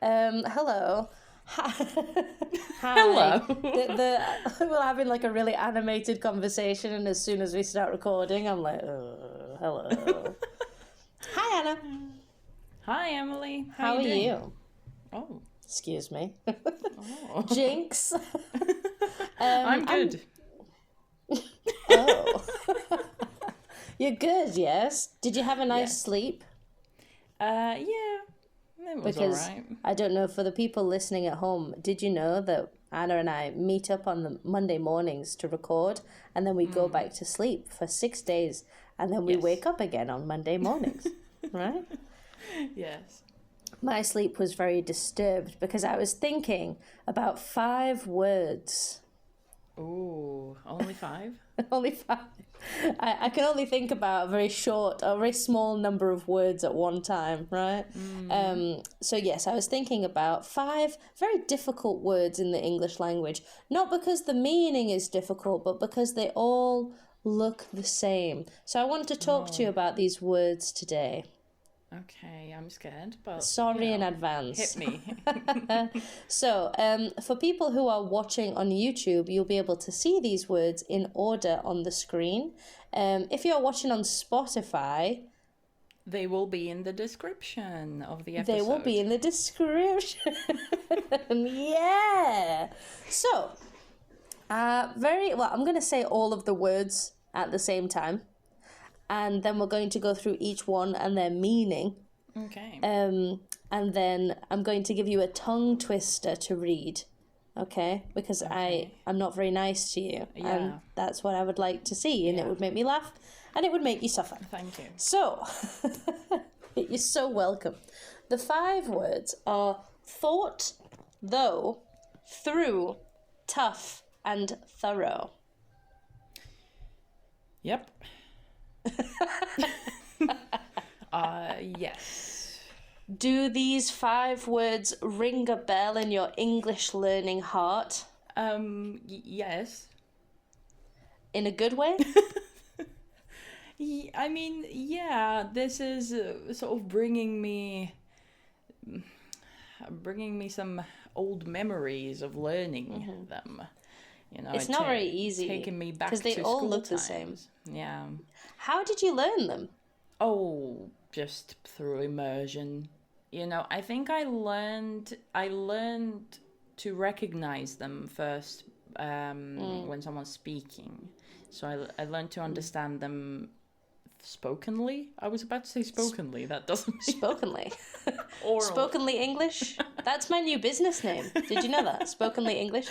Hello. Hi. Hello. We're having like a really animated conversation, and as soon as we start recording, I'm like, hello. Hi, Anna. Hi, Emily. How are doing? you? Oh. Excuse me. Oh. Jinx. I'm good. Oh. You're good, yes? Did you have a nice sleep? Yeah. It was Because alright. I don't know, for the people listening at home, did you know that Anna and I meet up on the Monday mornings to record, and then we go back to sleep for 6 days, and then we wake up again on Monday mornings, right? Yes. My sleep was very disturbed because I was thinking about 5 words. Ooh, only 5? Only 5. I can only think about a very small number of words at one time, right? So yes, I was thinking about 5 very difficult words in the English language. Not because the meaning is difficult, but because they all look the same. So I want to talk to you about these words today. Okay, I'm scared, but Sorry in advance. Hit me. So, for people who are watching on YouTube, you'll be able to see these words in order on the screen. If you're watching on Spotify, They will be in the description of the episode. they will be in the description. Yeah. So, I'm going to say all of the words at the same time, and then we're going to go through each one and their meaning. Okay. And then I'm going to give you a tongue twister to read, okay? Because I'm not very nice to you, and that's what I would like to see, and it would make me laugh, and it would make you suffer. Thank you. So, you're so welcome. The 5 words are thought, though, through, tough, and thorough. Yep. Yes. Do these 5 words ring a bell in your English learning heart? Yes. In a good way? I mean, yeah, this is sort of bringing me some old memories of learning them. You know, It's not very easy. Taking me back to because they school all look times. the same. Yeah. How did you learn them? Oh, just through immersion. You know, I think I learned to recognize them first when someone's speaking. So I learned to understand them spokenly. I was about to say spokenly. That doesn't make Spokenly. Oral. Spokenly English? That's my new business name. Did you know that? Spokenly English?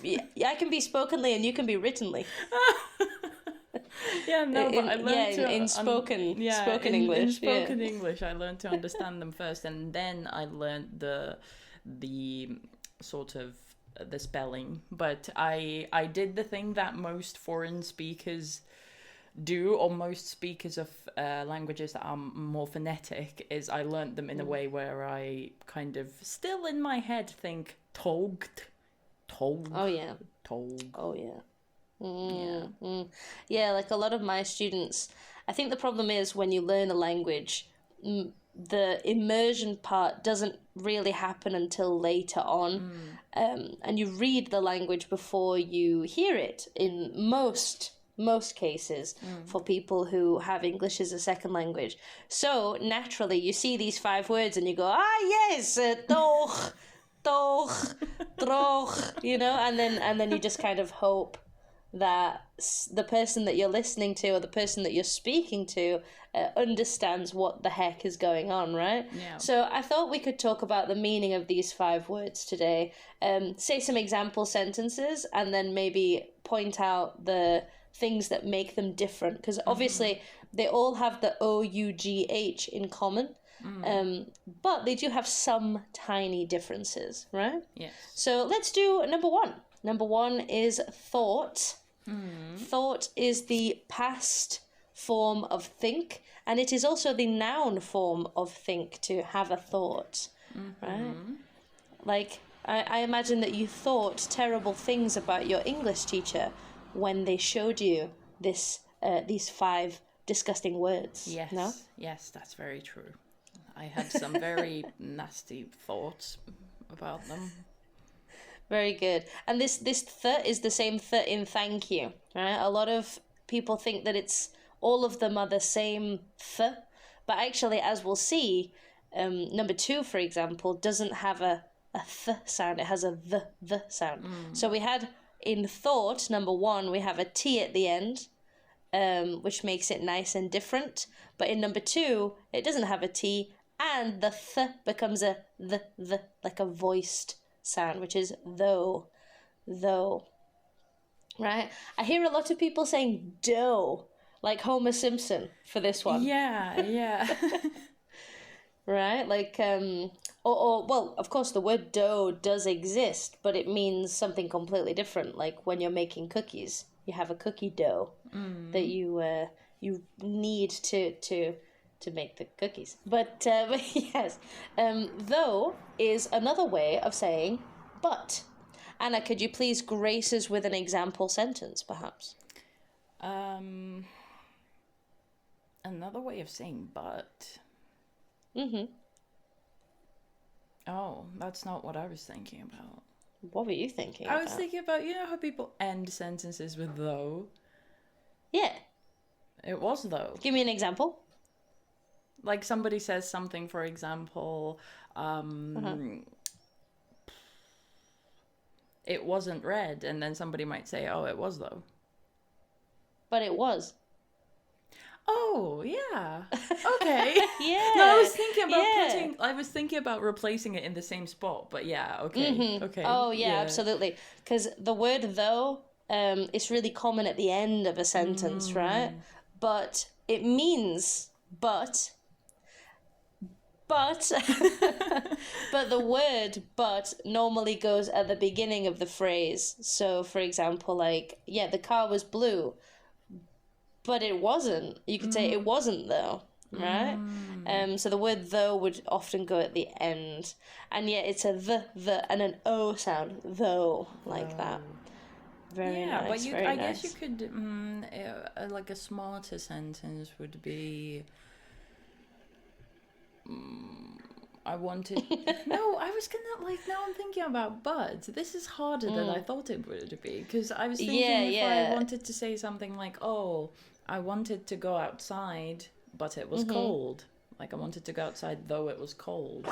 Yeah, I can be spokenly and you can be writtenly. Yeah, no, but I learned in spoken English. In spoken English, I learned to understand them first, and then I learned the sort of the spelling. But I did the thing that most foreign speakers do, or most speakers of languages that are more phonetic, is I learned them in a way where I kind of still in my head think told. Oh yeah. Told. Oh yeah. Yeah, like a lot of my students, I think the problem is when you learn a language, the immersion part doesn't really happen until later on, and you read the language before you hear it in most cases for people who have English as a second language. So naturally you see these 5 words and you go, yes, doch, droch, you know, and then you just kind of hope that the person that you're listening to or the person that you're speaking to understands what the heck is going on, right? Yeah. So I thought we could talk about the meaning of these 5 words today. Say some example sentences and then maybe point out the things that make them different, because obviously they all have the OUGH in common. But they do have some tiny differences, right? Yes. So let's do number 1. Number 1 is thought. Thought is the past form of think, and it is also the noun form of think, to have a thought, right? Like, I imagine that you thought terrible things about your English teacher when they showed you these 5 disgusting words. Yes. No? Yes, that's very true. I had some very nasty thoughts about them. Very good. And this th is the same th in thank you, right? A lot of people think that it's all of them are the same th, but actually, as we'll see, number 2, for example, doesn't have a th sound. It has a the sound. So we had in thought, number 1, we have a t at the end, which makes it nice and different. But in number 2, it doesn't have a t, and the th becomes a the, like a voiced sound, which is though. Right? I hear a lot of people saying dough, like Homer Simpson for this one. Yeah. Right? Like, or well, of course, the word dough does exist, but it means something completely different. Like when you're making cookies, you have a cookie dough that you need to make the cookies. But yes, though is another way of saying but. Anna, could you please grace us with an example sentence, perhaps? Another way of saying but. Mm-hmm. Oh, that's not what I was thinking about. What were you thinking I was thinking about, you know how people end sentences with though? Yeah. It was though. Give me an example. Like somebody says something, for example, it wasn't red, and then somebody might say, oh, it was though. But it was. Oh, yeah. Okay. Yeah. No, I was thinking about replacing it in the same spot, but yeah, okay. Mm-hmm. Okay. Oh, yeah, absolutely. Because the word though, is really common at the end of a sentence, right? But it means but but the word but normally goes at the beginning of the phrase. So for example, like, yeah, the car was blue, but it wasn't. You could say it wasn't though, right? So the word though would often go at the end, and yet it's a the and an o sound, though, like that. Very yeah, nice. But very I nice. guess you could like a smarter sentence would be I wanted no, I was gonna, like, now I'm thinking about but this is harder than I thought it would be, because I was thinking I wanted to say something like, oh, I wanted to go outside but it was cold, like I wanted to go outside though it was cold,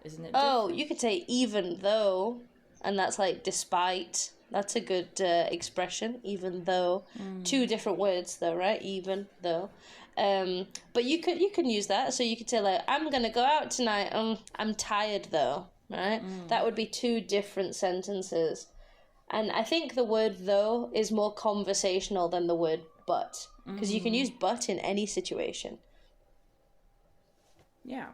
isn't it different? You could say even though, and that's like despite. That's a good expression, even though. 2 different words though, right? Even though. But you can use that. So you could say like, I'm gonna go out tonight. I'm tired though, right? That would be 2 different sentences. And I think the word though is more conversational than the word but, because you can use but in any situation. Yeah.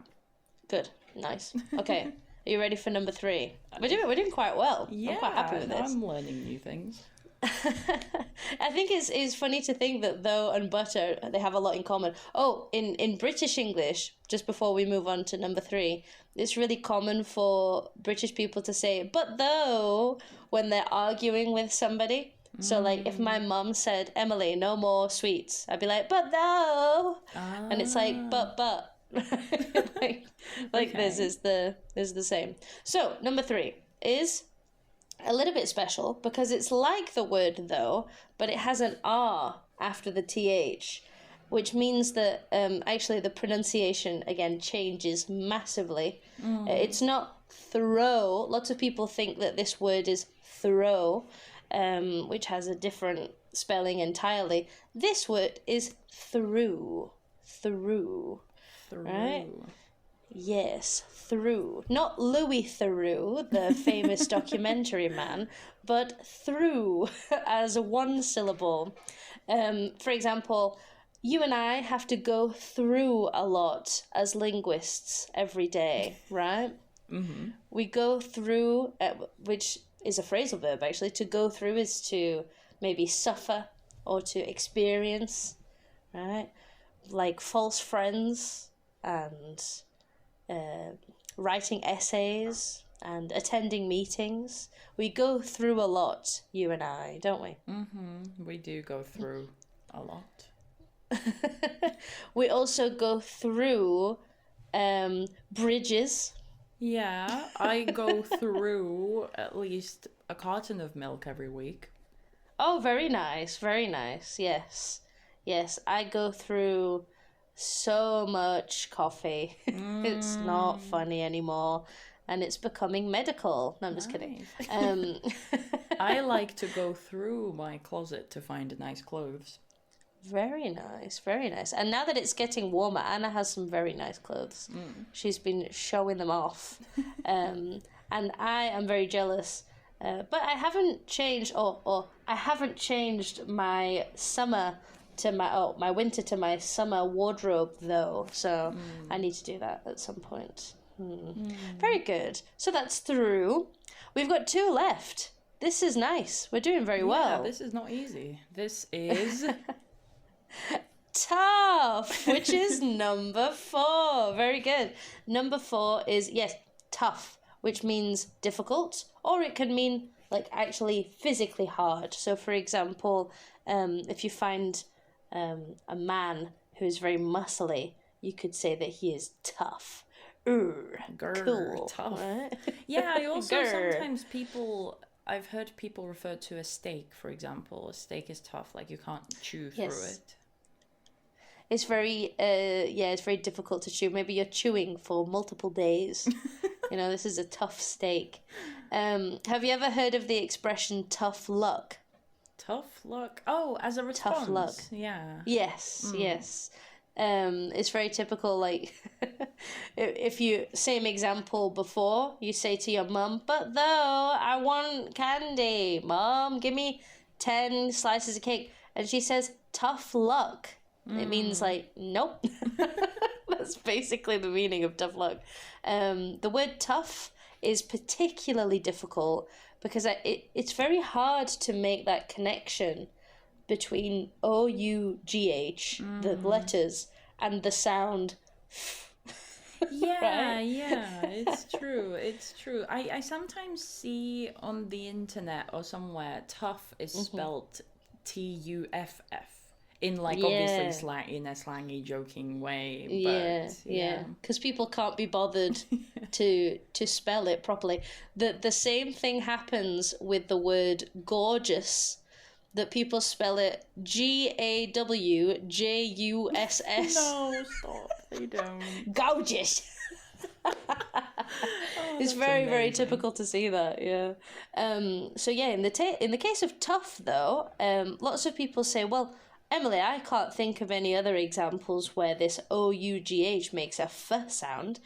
Good. Nice. Okay. Are you ready for number 3? We're doing quite well. Yeah, I'm quite happy with this. I'm learning new things. I think it's funny to think that though and but they have a lot in common. Oh, in British English, just before we move on to number 3, it's really common for British people to say but though when they're arguing with somebody. So like if my mum said, Emily, no more sweets, I'd be like, but though. And it's like but like Okay. this is the same. So number 3 is a little bit special because it's like the word though, but it has an R after the TH, which means that actually the pronunciation again changes massively. It's not throw. Lots of people think that this word is throw, which has a different spelling entirely. This word is through. Right? Yes, through. Not Louis Theroux, the famous documentary man, but through as one syllable. For example, you and I have to go through a lot as linguists every day, right? Mm-hmm. We go through, which is a phrasal verb actually. To go through is to maybe suffer or to experience, right? Like false friends and writing essays and attending meetings. We go through a lot, you and I, don't we? We do go through a lot. We also go through Bridges. Yeah, I go through at least a carton of milk every week. Oh, very nice, very nice. Yes, yes. I go through so much coffee. It's not funny anymore, and it's becoming medical. No, I'm just kidding. Nice. Um, I like to go through my closet to find nice clothes. Very nice, very nice. And now that it's getting warmer, Anna has some very nice clothes. She's been showing them off. And I am very jealous. But I haven't changed, or I haven't changed my summer to my winter to my summer wardrobe though. So I need to do that at some point. Very good. So that's through. We've got 2 left. This is nice. We're doing very well. Yeah, this is not easy. This is tough, which is number 4. Very good. Number 4 is, yes, tough, which means difficult, or it can mean like actually physically hard. So for example, if you find a man who is very muscly, you could say that he is tough. Cool. Tough. Right? Yeah, I also sometimes I've heard people refer to a steak, for example. A steak is tough, like you can't chew through it. It's very, it's very difficult to chew. Maybe you're chewing for multiple days. This is a tough steak. Have you ever heard of the expression tough luck? Tough luck? Oh, as a response. Tough luck. Yeah. Yes, yes. It's very typical, like, if you, same example before, you say to your mum, but though, I want candy. Mom, give me 10 slices of cake. And she says, tough luck. It means like, nope. That's basically the meaning of tough luck. The word tough is particularly difficult because it's very hard to make that connection between OUGH, the letters, and the sound. Yeah, right? Yeah, it's true. It's true. I sometimes see on the internet or somewhere tough is spelled TUFF. In obviously in a slangy, joking way. But, yeah. Because people can't be bothered to spell it properly. The same thing happens with the word gorgeous, that people spell it GAWJUSS. No, stop. They don't. Gorgeous. It's very, very typical to see that, yeah. So yeah, in the case of tough though, lots of people say, well, Emily, I can't think of any other examples where this OUGH makes a f sound.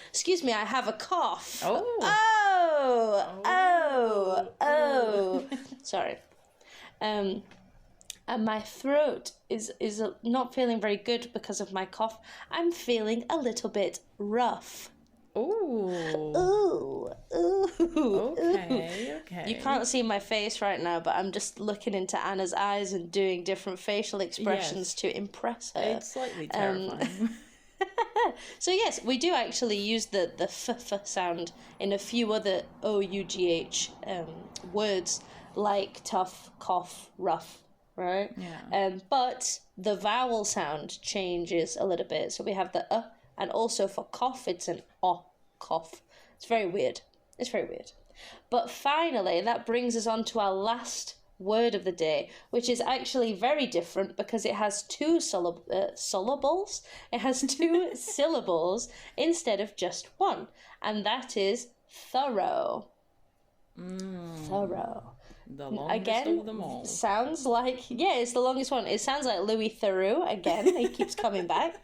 Excuse me, I have a cough. Oh. Sorry. And my throat is not feeling very good because of my cough. I'm feeling a little bit rough. Ooh. Okay. You can't see my face right now, but I'm just looking into Anna's eyes and doing different facial expressions to impress her. It's slightly terrifying. So yes, we do actually use the f sound in a few other OUGH words, like tough, cough, rough, right? Yeah. But the vowel sound changes a little bit. So we have the and also for cough, it's an cough. It's very weird. But finally, that brings us on to our last word of the day, which is actually very different because it has 2 syllables. It has 2 syllables instead of just 1, and that is thorough. Thorough. The longest of them all. Sounds like, it's the longest one. It sounds like Louis Theroux again. He keeps coming back.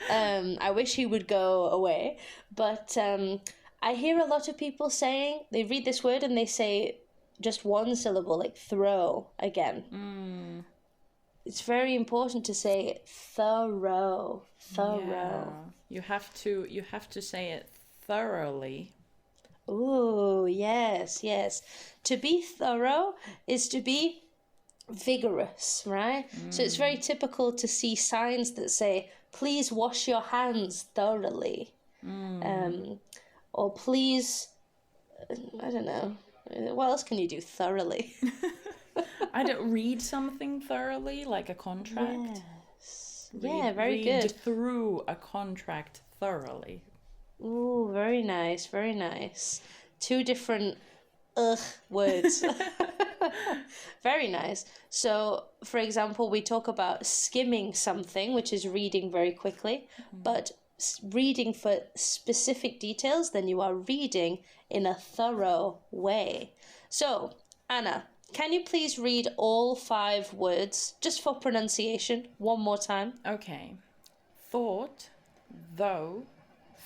I wish he would go away. But I hear a lot of people saying, they read this word and they say just 1 syllable, like throw again. It's very important to say thorough. Yeah. You have to say it thoroughly. Ooh, yes. To be thorough is to be vigorous, right? So it's very typical to see signs that say, please wash your hands thoroughly. Or please, I don't know, what else can you do thoroughly? I don't read something thoroughly, like a contract. Yes. Yeah, very read good. through a contract thoroughly. Ooh, very nice, very nice. Two different ugh words. Very nice. So, for example, we talk about skimming something, which is reading very quickly, but reading for specific details, then you are reading in a thorough way. So, Anna, can you please read all 5 words just for pronunciation one more time? Okay. Thought, though,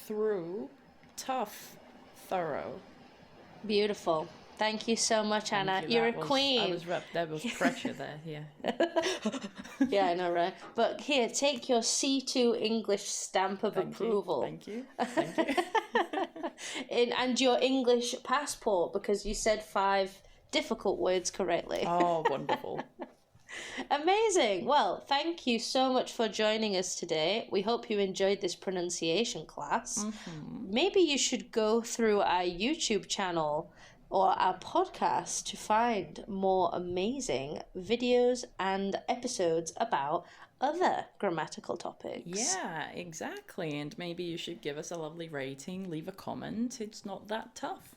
through, tough, thorough. Beautiful. Thank you so much, Thank Anna. you. You're a That was queen. there was pressure there. Yeah. Yeah, I know, right? But here, take your C2 English stamp of Thank you. approval. Thank you. Thank you. And your English passport, because you said 5 difficult words correctly. Oh, wonderful. Amazing. Well, thank you so much for joining us today. We hope you enjoyed this pronunciation class. Maybe you should go through our YouTube channel or our podcast to find more amazing videos and episodes about other grammatical topics. Yeah, exactly. And maybe you should give us a lovely rating, leave a comment. It's not that tough.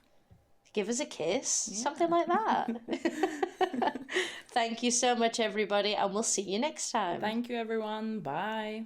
Give us a kiss, something like that. Thank you so much, everybody, and we'll see you next time. Thank you, everyone. Bye.